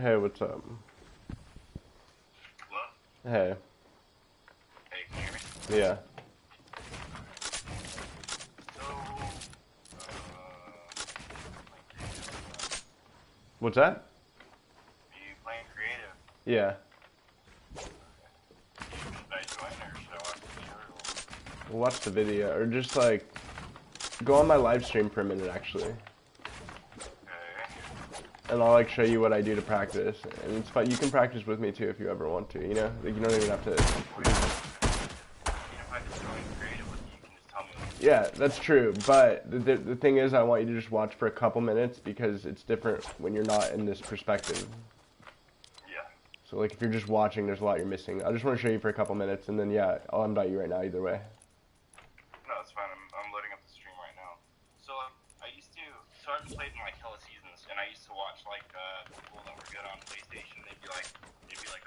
Hey, what's up? Hello? Hey. Hey, can you hear me? Yeah. So, What's that? are you playing creative? Yeah. Should I join or should I watch the video? We'll watch the video, or just like go on my live stream for a minute actually, Okay. and I'll like show you what I do to practice. And it's fun. You can practice with me too if you ever want to. You know, like, you don't even have to. If I just join creative with you, you can just tell me what Yeah, that's true. But the thing is, I want you to just watch for a couple minutes because it's different when you're not in this perspective. Yeah. So like if you're just watching, there's a lot you're missing. I just want to show you for a couple minutes, and then yeah, I'll invite you right now either way. No, it's fine. I'm loading up the stream right now. So, I used to, so I've played in like hella seasons, and I used to watch like people that were good on PlayStation. They'd be like,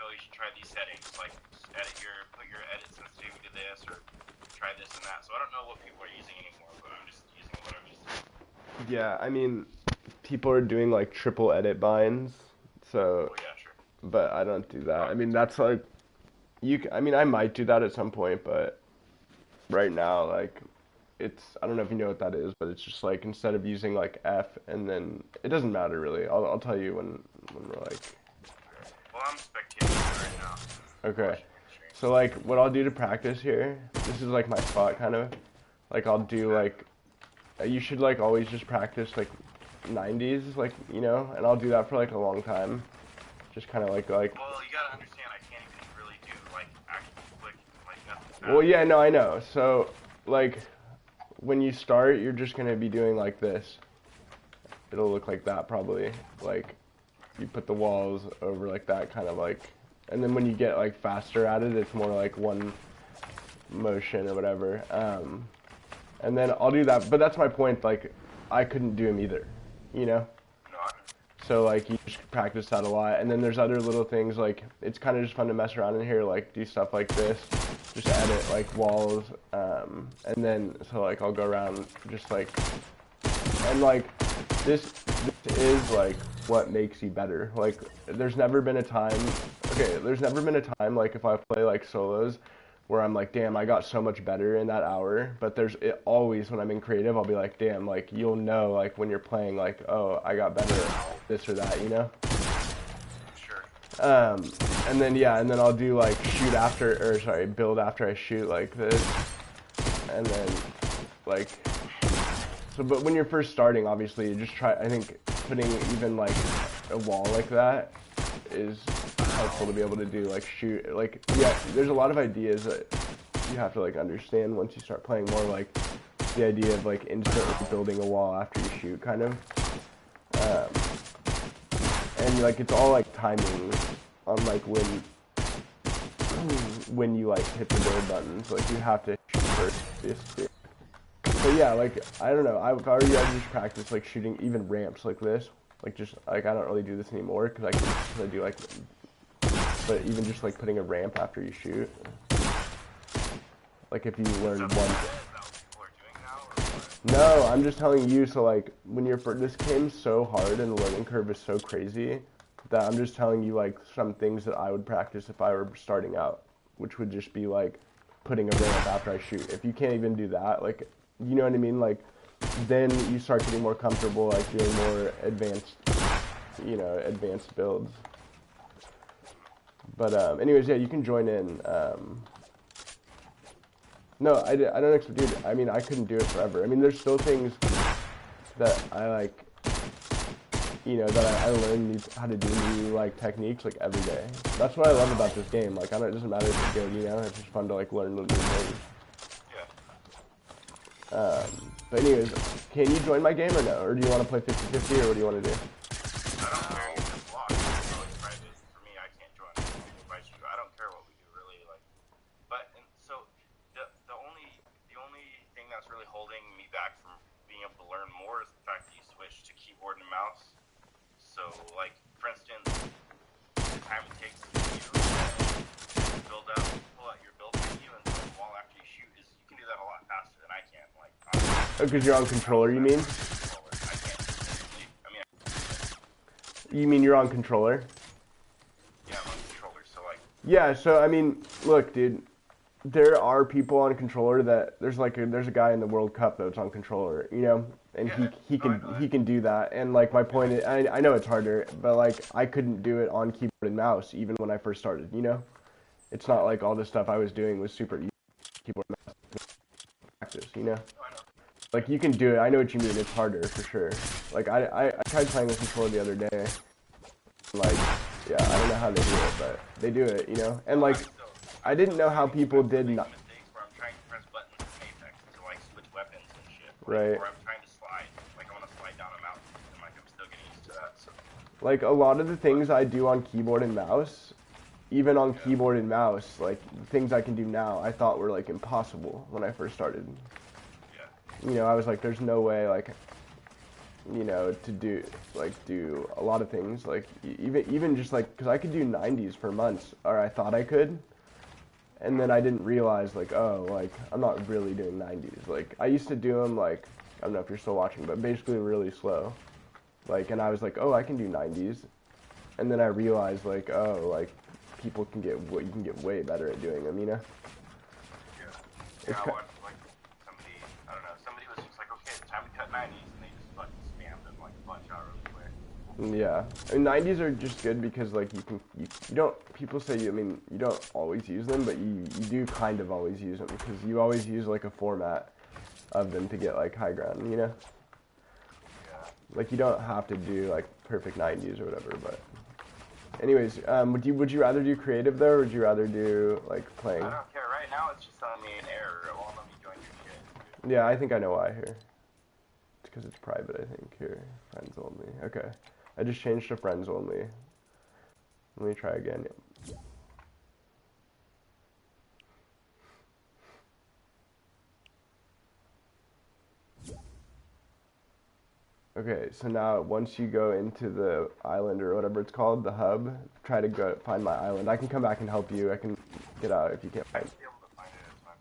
oh, you should try these settings, like put your edit sensitivity to this, or try this and that. So I don't know what people are using anymore, but I'm just using what I'm used to. Yeah, I mean, people are doing like triple edit binds, so. Oh yeah, sure. But I don't do that. I mean, that's like, I mean, I might do that at some point, but right now, like, I don't know if you know what that is, but it's just like, instead of using like F and then, it doesn't matter really. I'll tell you when we're like. Well, I'm spectating right now. Okay. So like, what I'll do to practice here, this is like my spot kind of, like I'll do like, you should like always just practice like 90s, like, you know, and I'll do that for like a long time. Just kind of like. Well, you gotta understand, I can't even really do like actual quick, like nothing. Well, yeah, no, I know. So, like, when you start, you're just gonna be doing like this. It'll look like that probably. Like, you put the walls over like that, kind of like. And then when you get like faster at it, it's more like one motion or whatever. And then I'll do that. But that's my point. Like, I couldn't do them either. You know. So like you just practice that a lot, and then there's other little things like it's kind of just fun to mess around in here, like do stuff like this, just edit like walls, and then so like I'll go around just like, and like this is like what makes you better. Like there's never been a time like if I play like solos where I'm like, damn, I got so much better in that hour. But always when I'm in creative, I'll be like, damn, like you'll know like when you're playing like, oh, I got better at this or that, you know? Sure. And then yeah, and then I'll do like build after I shoot like this, and then like, so but when you're first starting, obviously you just try. I think putting even like a wall like that is helpful to be able to do like shoot, like yeah, there's a lot of ideas that you have to like understand once you start playing more, like the idea of like instantly building a wall after you shoot kind of, and like it's all like timing on like when you like hit the build buttons, like you have to shoot first basically. So yeah, like I don't know, if I were you, I'd just practice like shooting even ramps like this, like just like I don't really do this anymore because I do like. But even just like putting a ramp after you shoot, like if you learn one. No, I'm just telling you. So like when this game's so hard and the learning curve is so crazy that I'm just telling you like some things that I would practice if I were starting out, which would just be like putting a ramp after I shoot. If you can't even do that, like you know what I mean, like then you start getting more comfortable like doing more advanced builds. But anyways, yeah, you can join in. No, I don't expect, dude. I mean, I couldn't do it forever. I mean, there's still things that I like, you know, that I learn how to do new like techniques like every day. That's what I love about this game. Like, it doesn't matter if it's good, you know. It's just fun to like learn new things. Yeah. But anyways, can you join my game or no? Or do you want to play 50-50 or what do you want to do? So, like, for instance, the time it takes to pull out your build menu and build a wall after you shoot you can do that a lot faster than I can. Like, because you're on controller, you mean? I can't. You mean you're on controller? Yeah, so I mean, look, dude, there are people on controller that there's a guy in the World Cup that's on controller, you know, and Yeah. he can do that. And like my point is, I know it's harder, but like I couldn't do it on keyboard and mouse even when I first started, you know. It's not like all the stuff I was doing was super easy keyboard and mouse practice, you know. Oh, I know. Like you can do it. I know what you mean. It's harder for sure. Like I tried playing with controller the other day. Like yeah, I don't know how they do it, but they do it, you know. And like I didn't know how people did not. Mistakes where I'm trying to press buttons in Apex to like switch weapons and shit. Right. Or I'm trying to slide. Like I want to slide down a mountain. And like I'm still getting used to that. So. Like a lot of the things I do on keyboard and mouse, even on keyboard and mouse, like things I can do now, I thought were like impossible when I first started. Yeah. You know, I was like, there's no way, like, you know, to do a lot of things, like even just like, because I could do 90s for months, or I thought I could, and then I didn't realize like, oh, like I'm not really doing 90s. Like I used to do them like, I don't know if you're still watching, but basically really slow. Like, and I was like, oh, I can do 90s, and then I realized like, oh, like people can get you can get way better at doing them, you know. Yeah. It's I watched like somebody, I don't know, somebody was just like, okay, it's time to cut 90s, and they just fucking spammed them like a bunch out really quick. Yeah, I mean, 90s are just good because like you don't, people say I mean you don't always use them, but you do kind of always use them because you always use like a format of them to get like high ground, you know. Yeah. Like you don't have to do like perfect 90s or whatever, but anyways, would you rather do creative though, or would you rather do like playing? I don't care. Right now, it's just telling me an error. It won't let me join your shit. Yeah, I think I know why here. It's because it's private, I think. Here, friends only. Okay, I just changed to friends only. Let me try again. Okay, so now once you go into the island or whatever it's called, the hub, try to go find my island. I can come back and help you. I can get out if you can't I find it. should be able to find it. It's fine.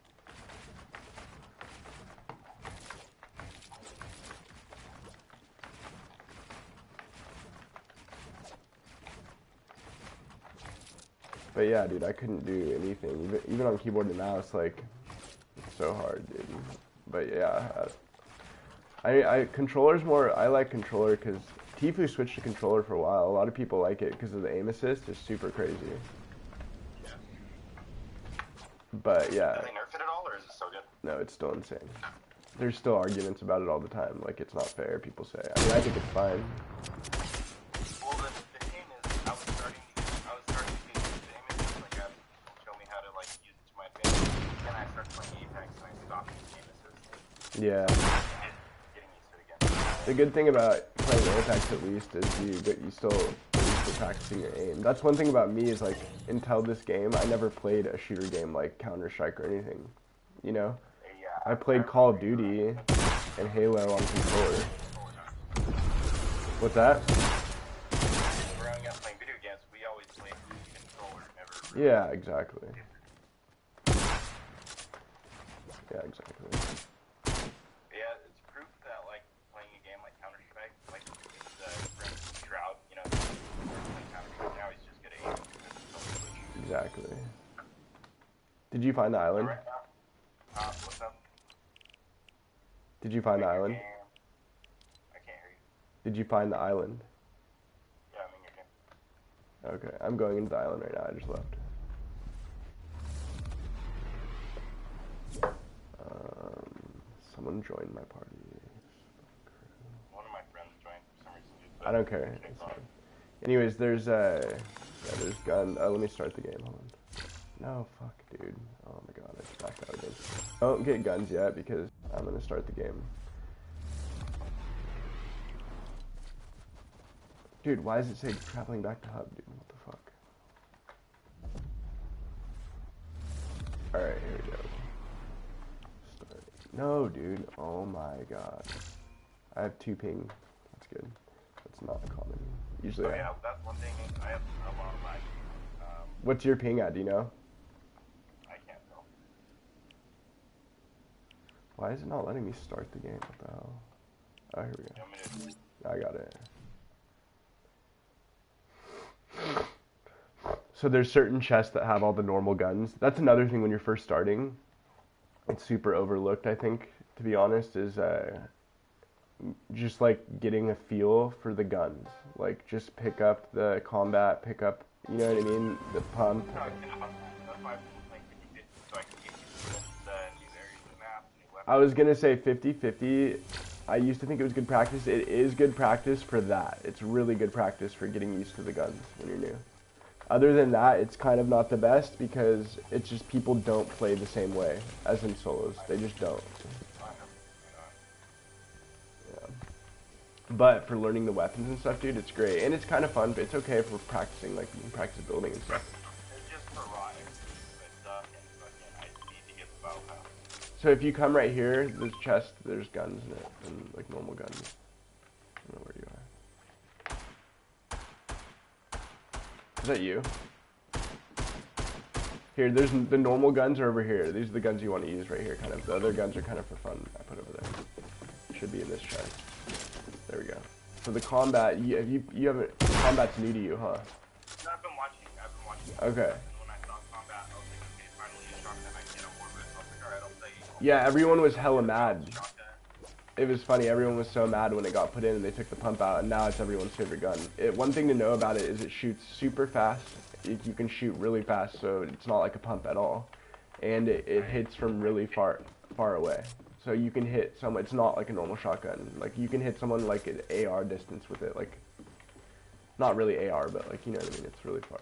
But yeah, dude, I couldn't do anything. Even on keyboard and mouse, like, it's so hard, dude. But yeah, controller's more, I like controller because Tfue switched to controller for a while. A lot of people like it because of the aim assist. It's super crazy. Yeah. But yeah, Did they nerf it at all, or is it still good? no, it's still insane. There's still arguments about it all the time. Like, it's not fair, people say. I mean, I think it's fine. Well, the thing is, I was starting to use the images, like, have people show me how to, like, use it to my advantage. Then I started playing Apex, and I stopped using aim assist. Yeah. Getting used to it again. The good thing about playing Apex at least is you still practicing your aim. That's one thing about me is like until this game I never played a shooter game like Counter-Strike or anything. You know? Yeah, I played Call of Duty and Halo on controller. What's that? Growing up playing video games, we always played controller, never really. Yeah, exactly. Yeah, exactly. Yeah, it's proof that like playing a game like Counter-Strike, like it's Shroud, you know, playing Counter-Strike now he's just good at aiming because it's so switch. Exactly. Did you find the island? Right now, what's up? Did you find the island? I can't hear you. Did you find the island? Yeah, I'm in your game. Okay, I'm going into the island right now. I just left. Someone joined my party. One of my friends joined for some reason. Dude, I don't care. It's fine. Anyways, there's there's gun. Let me start the game. Hold on. No, fuck, dude. Oh my god, I just backed out again. Don't get guns yet because I'm gonna start the game. Dude, why does it say traveling back to hub, dude? What the fuck? Alright, here we go. Start. No, dude. Oh my god. I have 2 ping. That's good. That's not common. Usually Oh yeah, that's one thing. I have a lot of lag. What's your ping at, do you know? I can't tell. Why is it not letting me start the game? What the hell? Oh, here we go. You want me to... I got it. So there's certain chests that have all the normal guns. That's another thing when you're first starting. It's super overlooked, I think, to be honest, is just like getting a feel for the guns. Like just pick up the combat, pick up, you know what I mean, the pump. No, I get about that. That's why I've been playing 50-50, so I can get used to the new areas of the map, new weapons. I was gonna say 50-50. I used to think it was good practice. It is good practice for that. It's really good practice for getting used to the guns when you're new. Other than that, it's kind of not the best because it's just people don't play the same way as in solos. They just don't. Yeah. But for learning the weapons and stuff, dude, it's great. And it's kind of fun, but it's okay if we're practicing, like, you can practice building and stuff. It's just for raw and I need to get the battle pass. So if you come right here, there's chest, there's guns in it, and, like, normal guns. I don't know where you are. Is that you? Here, there's the normal guns are over here. These are the guns you want to use right here, kind of. The other guns are kind of for fun. I put over there. Should be in this chest. There we go. So the combat, you haven't, combat's new to you, huh? No, I've been watching. Okay. And when I saw combat, I was like, okay, finally a shotgun I can get a war with. I was like, alright, I'll play. Yeah, everyone was hella mad. It was funny, everyone was so mad when it got put in and they took the pump out, and now it's everyone's favorite gun. One thing to know about it is it shoots super fast. You can shoot really fast, so it's not like a pump at all. And it hits from really far away. So you can hit someone, it's not like a normal shotgun. Like, you can hit someone like at AR distance with it, like, not really AR, but like, you know what I mean, it's really far.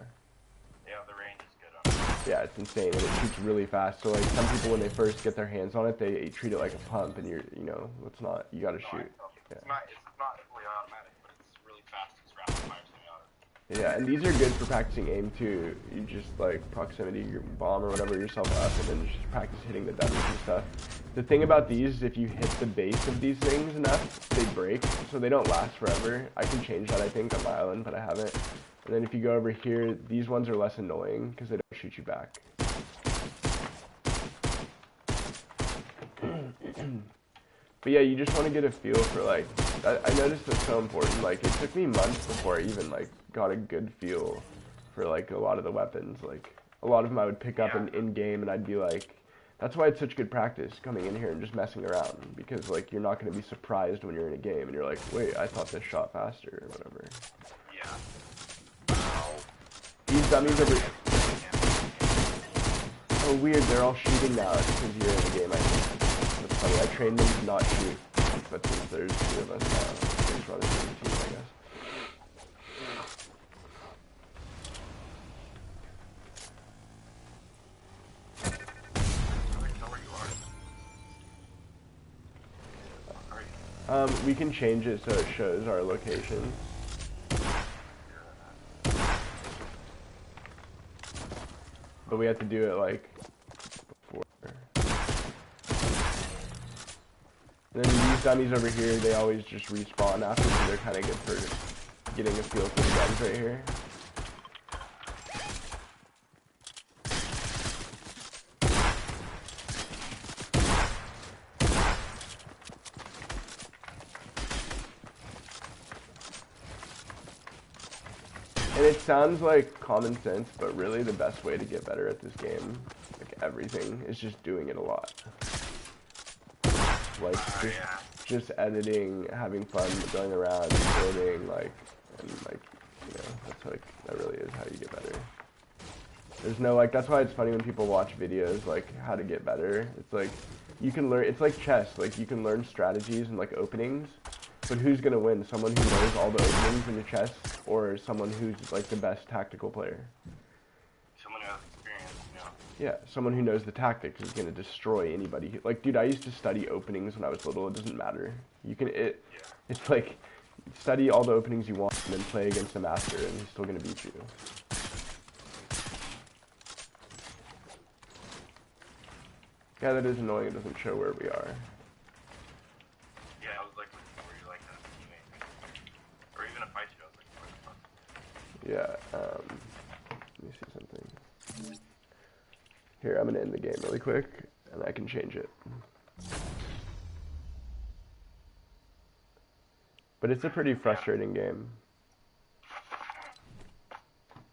Yeah, the range is good on it. Yeah, it's insane, and it shoots really fast. So like, some people when they first get their hands on it, they treat it like a pump, and it's not, you gotta shoot. Yeah. It's not fully automatic, but it's really fast. It's rapid fire semi-auto. Yeah, and these are good for practicing aim too. You just like proximity your bomb or whatever yourself up, and then just practice hitting the dummies and stuff. The thing about these is if you hit the base of these things enough, they break, so they don't last forever. I can change that, I think, on my island, but I haven't. And then if you go over here, these ones are less annoying because they don't shoot you back. But yeah, you just want to get a feel for, like, I noticed it's so important. Like, it took me months before I even, like, got a good feel for, like, a lot of the weapons. Like, a lot of them I would pick up in-game, and I'd be like, that's why it's such good practice coming in here and just messing around. Because, like, you're not going to be surprised when you're in a game, and you're like, wait, I thought this shot faster, or whatever. Yeah. These dummies over... Oh, weird, they're all shooting now because you're in the game, I think. That's funny, I trained them to not shoot, but since there's two of us now, there's rather than a team, I guess. We can change it so it shows our location. But we have to do it like before. And then these dummies over here, they always just respawn after, so they're kind of good for getting a feel for the guns right here. And it sounds like common sense, but really the best way to get better at this game, like everything, is just doing it a lot. Like, just editing, having fun, going around, building, like, and like, that really is how you get better. There's no, like, that's why it's funny when people watch videos, like, how to get better. It's like, you can learn, it's like chess, like, you can learn strategies and, like, openings, but who's gonna win? Someone who knows all the openings in the chess, or someone who's, like, the best tactical player? Someone who has experience, you know? Yeah, someone who knows the tactics is gonna destroy anybody. Like, dude, I used to study openings when I was little. It doesn't matter. It's like, study all the openings you want and then play against a master, and he's still gonna beat you. Yeah, that is annoying. It doesn't show where we are. Yeah, I was like, were you like that teammate? Or even if I should, I was like, what the fuck? Yeah, let me see something. Here, I'm gonna end the game really quick, and I can change it. But it's a pretty frustrating game.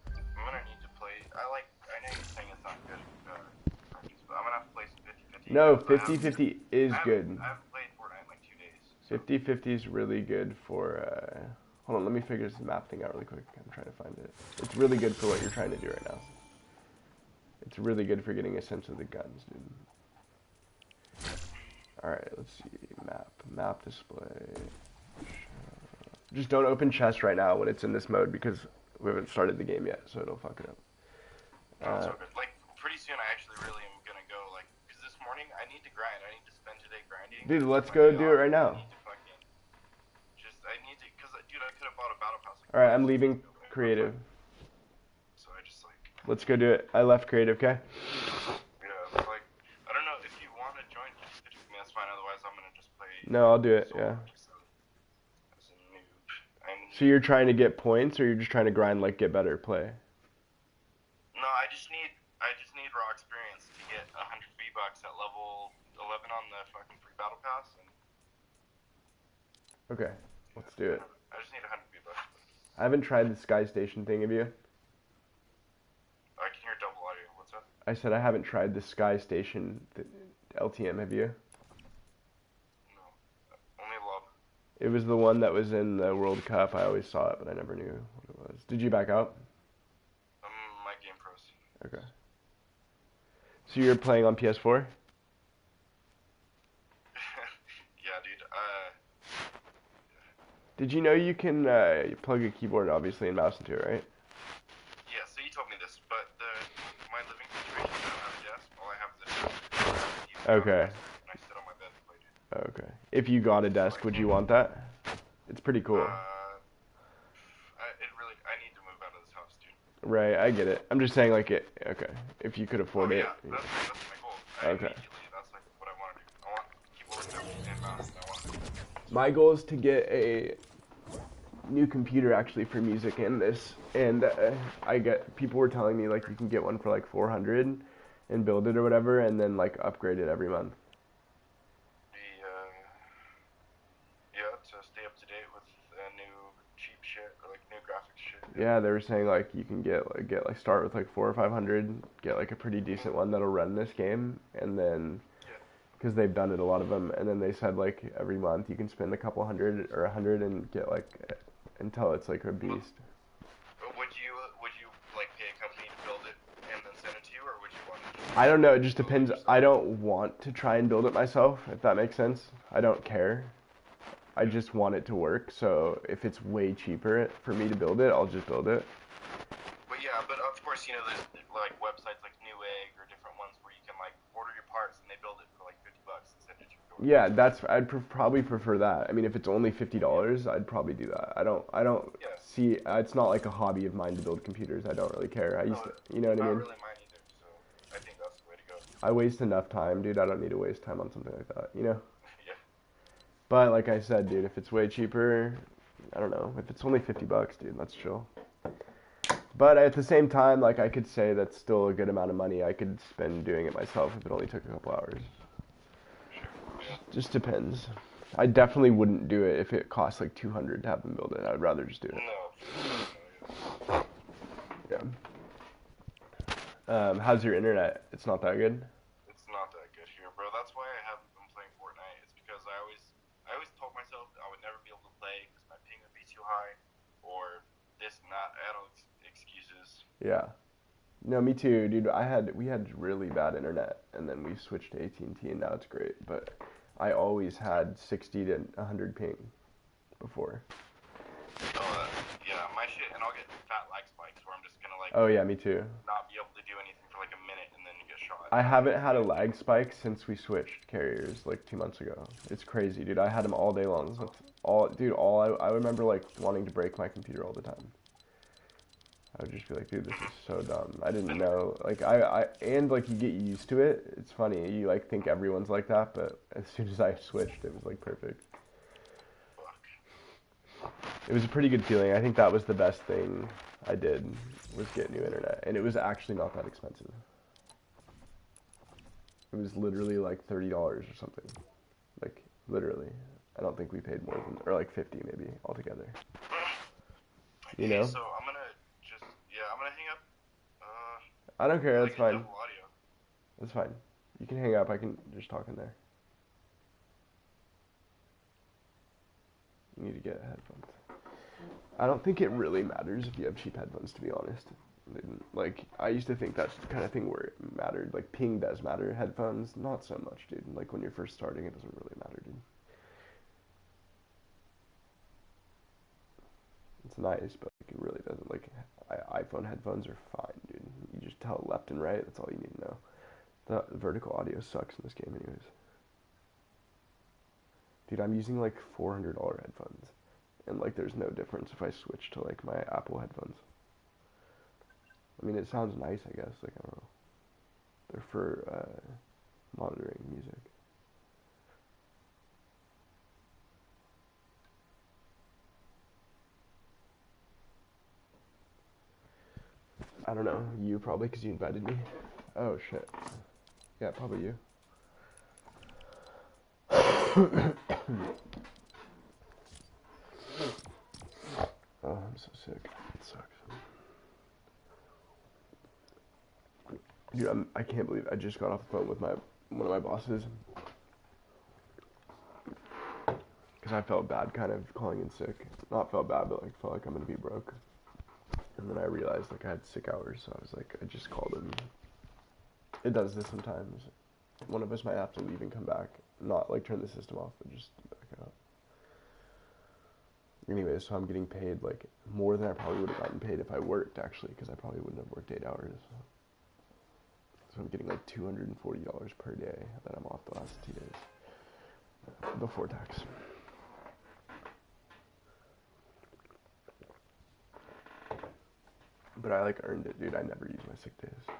I'm gonna need to play No, 50-50 is good. I haven't played Fortnite in like 2 days. So. 50-50 is really good for, hold on, let me figure this map thing out really quick. I'm trying to find it. It's really good for what you're trying to do right now. It's really good for getting a sense of the guns, dude. Alright, let's see. Map display. Just don't open chest right now when it's in this mode because we haven't started the game yet, so it'll fuck it up. So good. Like, pretty soon I actually really am gonna go, like, because this morning I need to grind. I need to spend today grinding. Dude, let's go do it right now. I need to, because, dude, I could have bought a battle pass. Like, Alright, I'm leaving creative. So I just, like... Let's go do it. I left creative, okay? Yeah, like, I don't know, if you want to join, just pitch with me, that's fine. Otherwise, I'm gonna just play... No, I'll do it, yeah. As a noob. So you're trying to get points, or you're just trying to grind, like, get better play? No, I just need raw experience to get 100 V-Bucks at level 11 on the fucking free battle pass. And Okay, let's do it. I just need 100 V-Bucks. I haven't tried the Sky Station thing, have you? I can hear double audio. What's up? I said I haven't tried the Sky Station LTM, have you? No. Only love. It was the one that was in the World Cup. I always saw it, but I never knew what it was. Did you back out? My game pros. Okay. So you're playing on PS4? Yeah, dude. Did you know you can plug a keyboard, obviously, and mouse into it, right? Yeah, so you told me this, but my living situation, I don't have a desk. All I have is a desk. Okay. And I sit on my bed and play, dude. Okay. If you got a desk, would you want that? It's pretty cool. I need to move out of this house, dude. Right, I get it. I'm just saying, like, okay. If you could afford it. Yeah, that's my goal. Okay. That's like what I want to do. I want keyboard and mouse, and I want to... My goal is to get a new computer actually for music and this, and people were telling me like you can get one for like 400 and build it or whatever, and then like upgrade it every month. To stay up to date with new cheap shit or like new graphics shit. Yeah, they were saying like you can get start with like 400 or 500, get like a pretty decent one that'll run this game, and then because they've done it a lot of them, and then they said like every month you can spend a couple hundred or 100 and get like until it's like a beast. Would you like pay a company to build it and then send it to you, or would you want to... I don't know, it just depends. I don't want to try and build it myself, if that makes sense. I don't care. I just want it to work, so if it's way cheaper for me to build it, I'll just build it. But yeah, but of course, you know, there's like websites like Newegg or different ones where you can like order your parts and they build it for like $50 and send it to you. Yeah, I'd probably prefer that. I mean, if it's only $50, I'd probably do that. I don't see, it's not like a hobby of mine to build computers. I don't really care. I used to, you know what I mean? Not really mine either, so I think that's the way to go. I waste enough time, dude. I don't need to waste time on something like that, you know? Yeah. But like I said, dude, if it's way cheaper, I don't know. If it's only $50, dude, that's chill. But at the same time, like I could say that's still a good amount of money I could spend doing it myself if it only took a couple hours. Just depends. I definitely wouldn't do it if it cost like 200 to have them build it. I'd rather just do it. No. Yeah. How's your internet? It's not that good? It's not that good here, bro. That's why I haven't been playing Fortnite. It's because I always told myself I would never be able to play because my ping would be too high, or this and that. I had all excuses. Yeah. No, me too, dude. We had really bad internet, and then we switched to AT&T, and now it's great. But I always had 60 to 100 ping before. Oh, yeah, my shit, and I'll get fat lag spikes where I'm just gonna like. Oh yeah, me too. Not be able to do anything for like a minute and then get shot. I haven't had a lag spike since we switched carriers like 2 months ago. It's crazy, dude. I had them all day long. That's I remember like wanting to break my computer all the time. I would just be like, dude, this is so dumb. I didn't know, like, and like you get used to it. It's funny, you like think everyone's like that, but as soon as I switched, it was like perfect. It was a pretty good feeling. I think that was the best thing I did, was get new internet, and it was actually not that expensive. It was literally like $30 or something, like literally. I don't think we paid more than, or like 50 maybe altogether. You know? So I'm gonna hang up. I don't care. That's fine. That's fine. You can hang up. I can just talk in there. You need to get headphones. I don't think it really matters if you have cheap headphones, to be honest. Like, I used to think that's the kind of thing where it mattered. Like, ping does matter. Headphones, not so much, dude. Like, when you're first starting, it doesn't really matter, dude. It's nice, but like, it really doesn't. Like, iPhone headphones are fine, dude. You just tell left and right. That's all you need to know. The vertical audio sucks in this game, anyways. Dude, I'm using like $400 headphones, and like, there's no difference if I switch to like my Apple headphones. I mean, it sounds nice, I guess. Like, I don't know. They're for monitoring music. I don't know. You probably, because you invited me. Oh, shit. Yeah, probably you. Oh, I'm so sick. It sucks. Dude, I can't believe I just got off the phone with one of my bosses. Because I felt bad kind of calling in sick. Not felt bad, but like felt like I'm going to be broke. And then I realized like I had sick hours, so I was like, I just called him. It does this sometimes. One of us might have to leave and come back. Not like turn the system off, but just back out. Anyway, so I'm getting paid like more than I probably would have gotten paid if I worked, actually, because I probably wouldn't have worked 8 hours. So I'm getting like $240 per day that I'm off the last 2 days before tax. But I like earned it, dude. I never use my sick days.